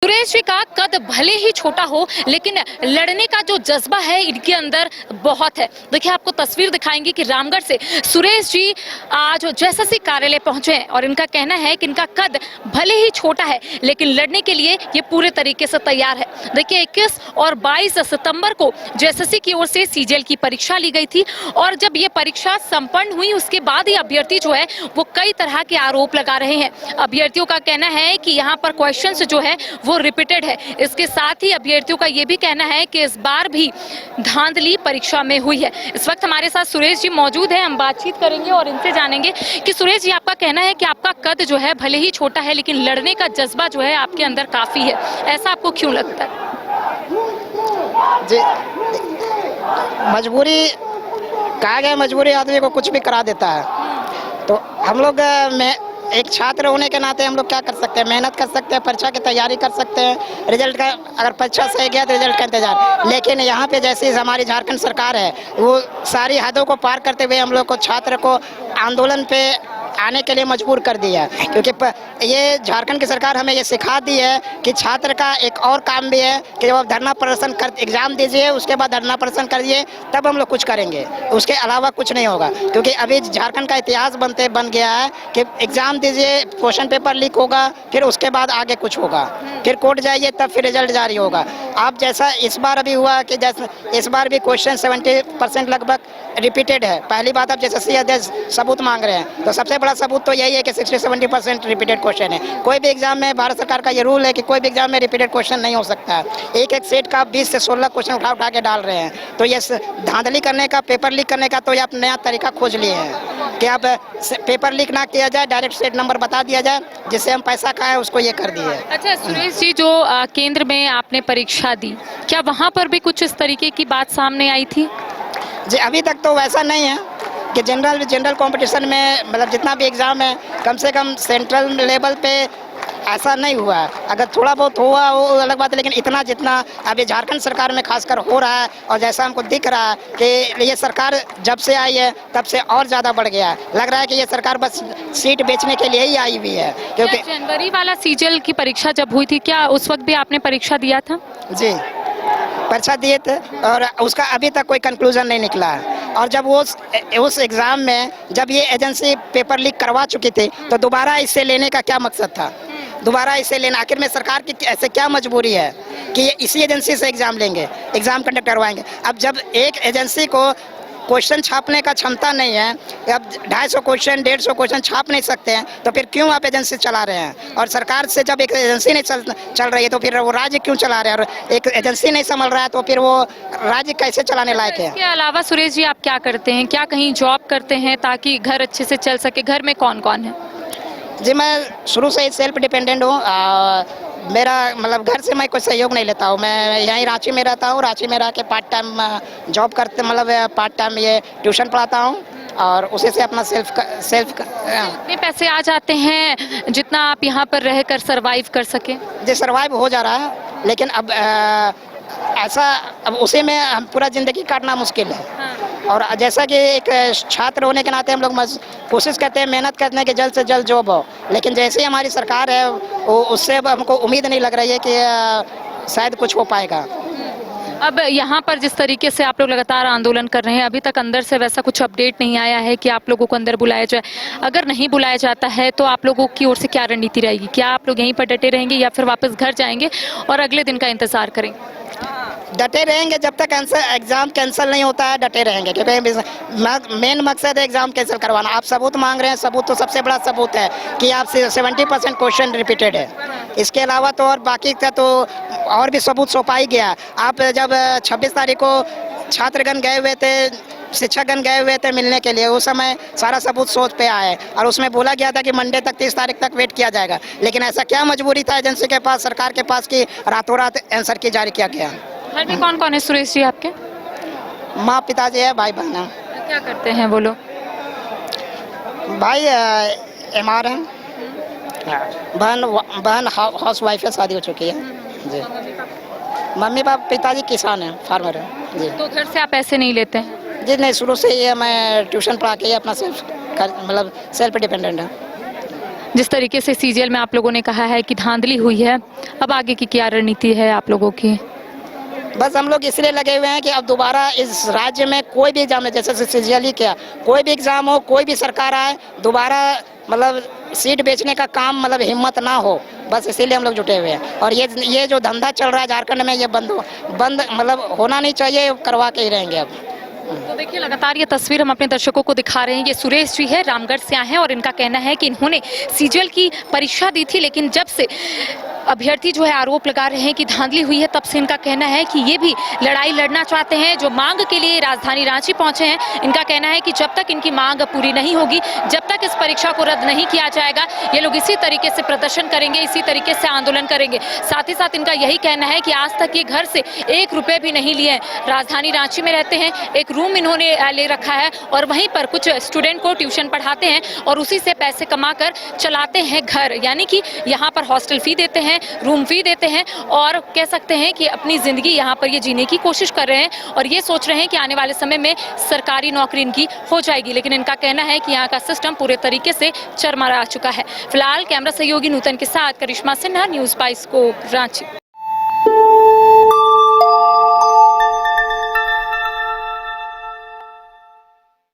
सुरेश जी का कद भले ही छोटा हो लेकिन लड़ने का जो जज्बा है इनके अंदर बहुत है। देखिए आपको तस्वीर दिखाएंगे कि रामगढ़ से सुरेश जी आज जेएसएससी कार्यालय पहुंचे हैं और इनका कहना है कि इनका कद भले ही छोटा है लेकिन लड़ने के लिए ये पूरे तरीके से तैयार है। देखिए 21 और 22 सितंबर को जेएसएससी की ओर से सीजीएल की परीक्षा ली गई थी और जब ये परीक्षा संपन्न हुई उसके बाद ही अभ्यर्थी जो है वो कई तरह के आरोप लगा रहे हैं। अभ्यर्थियों का कहना है कि यहाँ पर क्वेश्चन जो है वो रिपीटेड है। इसके साथ ही अभ्यर्थियों का ये भी कहना है कि इस बार भी धांधली परीक्षा में हुई है। इस वक्त हमारे साथ सुरेश जी मौजूद हैं, हम बातचीत करेंगे और इनसे जानेंगे कि सुरेश जी आपका कहना है कि आपका कद जो है भले ही छोटा है लेकिन लड़ने का जज्बा जो है आपके अंदर काफी है, ऐसा आपको क्यों लगता है? जी, मजबूरी कहा गया, मजबूरी आदमी को कुछ भी करा देता है। तो हम लोग में एक छात्र होने के नाते हम लोग क्या कर सकते हैं, मेहनत कर सकते हैं, परीक्षा की तैयारी कर सकते हैं, रिजल्ट का अगर परीक्षा सही गया तो रिजल्ट का इंतजार। लेकिन यहाँ पे जैसे हमारी झारखंड सरकार है वो सारी हदों को पार करते हुए हम लोग को छात्र को आंदोलन पे आने के लिए मजबूर कर दिया, क्योंकि ये झारखंड की सरकार हमें ये सिखा दी है कि छात्र का एक और काम भी है कि जब आप धरना प्रदर्शन कर एग्ज़ाम दीजिए उसके बाद धरना प्रदर्शन करिए तब हम लोग कुछ करेंगे, उसके अलावा कुछ नहीं होगा। क्योंकि अभी झारखंड का इतिहास बन गया है कि एग्ज़ाम दीजिए, क्वेश्चन पेपर लीक होगा, फिर उसके बाद आगे कुछ होगा, फिर कोर्ट जाइए तब फिर रिजल्ट जारी होगा। आप जैसा इस बार अभी हुआ कि जैसे इस बार भी क्वेश्चन 70% लगभग रिपीटेड है। पहली बात, आप जैसे अध्यक्ष सबूत मांग रहे हैं तो सबसे बड़ा सबूत तो यही है कि 60-70% रिपीटेड क्वेश्चन है। कोई भी एग्जाम में भारत सरकार का ये रूल है कि कोई भी एग्जाम में रिपीटेड क्वेश्चन नहीं हो सकता। एक सेट का 20 से 16 क्वेश्चन उठा के डाल रहे हैं। तो ये धांधली करने का, पेपर लीक करने का तो ये आप नया तरीका खोज लिए हैं कि अब पेपर लीक ना किया जाए, डायरेक्ट सेट नंबर बता दिया जाए, जिससे हम पैसा खाएं उसको ये कर दिए। अच्छा सुरेश जी, जो केंद्र में आपने परीक्षा दी, क्या वहाँ पर भी कुछ इस तरीके की बात सामने आई थी? जी, अभी तक तो वैसा नहीं है कि जनरल कंपटीशन में मतलब जितना भी एग्ज़ाम है कम से कम सेंट्रल लेवल पे ऐसा नहीं हुआ है। अगर थोड़ा बहुत हुआ वो अलग बात है, लेकिन इतना जितना अभी झारखंड सरकार में खासकर हो रहा है और जैसा हमको दिख रहा है कि ये सरकार जब से आई है तब से और ज़्यादा बढ़ गया है। लग रहा है कि ये सरकार बस सीट बेचने के लिए ही आई हुई है। क्योंकि जनवरी वाला सीजीएल की परीक्षा जब हुई थी, क्या उस वक्त भी आपने परीक्षा दिया था? जी, परीक्षा दिए थे और उसका अभी तक कोई कंक्लूजन नहीं निकला है। और जब उस एग्ज़ाम में जब ये एजेंसी पेपर लीक करवा चुकी थी तो दोबारा इससे लेने का क्या मकसद था? दोबारा इसे लेना आखिर में सरकार की ऐसे क्या मजबूरी है कि ये इसी एजेंसी से एग्ज़ाम लेंगे, एग्ज़ाम कंडक्ट करवाएंगे? अब जब एक एजेंसी को क्वेश्चन छापने का क्षमता नहीं है, अब 250 क्वेश्चन 150 क्वेश्चन छाप नहीं सकते हैं, तो फिर क्यों आप एजेंसी चला रहे हैं? और सरकार से जब एक एजेंसी नहीं चल रही है तो फिर वो राज्य क्यों चला रहे हैं? और एक एजेंसी नहीं संभल रहा है तो फिर वो राज्य कैसे चलाने लायक है? इसके अलावा सुरेश जी आप क्या करते हैं? क्या कहीं जॉब करते हैं ताकि घर अच्छे से चल सके? घर में कौन कौन है? जी, मैं शुरू से ही सेल्फ डिपेंडेंट हूँ। मेरा मतलब घर से मैं कोई सहयोग नहीं लेता हूँ। मैं यहीं रांची में रहता हूँ, रांची में रह के पार्ट टाइम जॉब करते, मतलब पार्ट टाइम ये ट्यूशन पढ़ाता हूँ और उसी से अपना सेल्फ कितने पैसे आ जाते हैं जितना आप यहाँ पर रहकर सरवाइव कर सके? जी, सरवाइव हो जा रहा है, लेकिन अब अब उसी में हम पूरा ज़िंदगी काटना मुश्किल है। हाँ। और जैसा कि एक छात्र होने के नाते हम लोग कोशिश करते हैं, मेहनत करते हैं कि जल्द से जल्द जॉब हो, लेकिन जैसे ही हमारी सरकार है वो उससे अब हमको उम्मीद नहीं लग रही है कि शायद कुछ हो पाएगा। अब यहाँ पर जिस तरीके से आप लोग लगातार आंदोलन कर रहे हैं, अभी तक अंदर से वैसा कुछ अपडेट नहीं आया है कि आप लोगों को अंदर बुलाया जाए? अगर नहीं बुलाया जाता है तो आप लोगों की ओर से क्या रणनीति रहेगी? क्या आप लोग यहीं पर डटे रहेंगे या फिर वापस घर जाएंगे और अगले दिन का इंतजार करेंगे? डटे रहेंगे जब तक एग्ज़ाम कैंसिल नहीं होता है, डटे रहेंगे, क्योंकि मेन मकसद है एग्ज़ाम कैंसिल करवाना। आप सबूत मांग रहे हैं, सबूत तो सबसे बड़ा सबूत है कि आप 70% क्वेश्चन रिपीटेड है। इसके अलावा तो और बाकी का तो और भी सबूत सौंपा ही गया। आप जब 26 तारीख को छात्रगण गए हुए थे, शिक्षकगण गए हुए थे मिलने के लिए, उस समय सारा सबूत सोच पे आए और उसमें बोला गया था कि मंडे तक 30 तारीख तक वेट किया जाएगा। लेकिन ऐसा क्या मजबूरी था एजेंसी के पास, सरकार के पास, कि रातों रात आंसर की जारी किया गया? घर में कौन कौन है सुरेश जी आपके? माँ पिताजी है, भाई बहन है। क्या करते हैं वो लोग? भाई MR हैं, बहन हाउस वाइफ है, शादी हो चुकी है। जी, मम्मी पापा पिताजी किसान हैं, फार्मर हैं। जी, तो घर से आप पैसे नहीं लेते हैं? जी नहीं, शुरू से ही मैं ट्यूशन पढ़ा के अपना सेल्फ डिपेंडेंट है। जिस तरीके से सीजीएल में आप लोगों ने कहा है कि धांधली हुई है, अब आगे की क्या रणनीति है आप लोगों की? बस हम लोग इसलिए लगे हुए हैं कि अब दोबारा इस राज्य में कोई भी एग्जाम है, जैसे सीजीएल किया, कोई भी एग्जाम हो, कोई भी सरकार आए, दोबारा मतलब सीट बेचने का काम मतलब हिम्मत ना हो, बस इसीलिए हम लोग जुटे हुए हैं। और ये जो धंधा चल रहा है झारखंड में, ये बंद मतलब होना नहीं चाहिए, करवा के ही रहेंगे अब। तो देखिए लगातार ये तस्वीर हम अपने दर्शकों को दिखा रहे हैं। ये सुरेश जी है, रामगढ़ से आए हैं और इनका कहना है कि इन्होंने सीजीएल की परीक्षा दी थी, लेकिन जब से अभ्यर्थी जो है आरोप लगा रहे हैं कि धांधली हुई है, तब से इनका कहना है कि ये भी लड़ाई लड़ना चाहते हैं। जो मांग के लिए राजधानी रांची पहुंचे हैं, इनका कहना है कि जब तक इनकी मांग पूरी नहीं होगी, जब तक इस परीक्षा को रद्द नहीं किया जाएगा, ये लोग इसी तरीके से प्रदर्शन करेंगे, इसी तरीके से आंदोलन करेंगे। साथ ही साथ इनका यही कहना है कि आज तक ये घर से 1 रुपए भी नहीं लिए हैं। राजधानी रांची में रहते हैं, एक रूम इन्होंने ले रखा है और वहीं पर कुछ स्टूडेंट को ट्यूशन पढ़ाते हैं और उसी से पैसे कमाकर चलाते हैं घर, यानी कि यहाँ पर हॉस्टल फी देते हैं, रूम फी देते हैं और कह सकते हैं कि अपनी ज़िंदगी यहाँ पर ये जीने की कोशिश कर रहे हैं और ये सोच रहे हैं कि आने वाले समय में सरकारी नौकरी इनकी हो जाएगी। लेकिन इनका कहना है कि यहाँ का सिस्टम पूरे तरीके से चरमरा चुका है। फिलहाल कैमरा सहयोगी नूतन के साथ करिश्मा सिन्हा, न्यूज़ 22 रांची।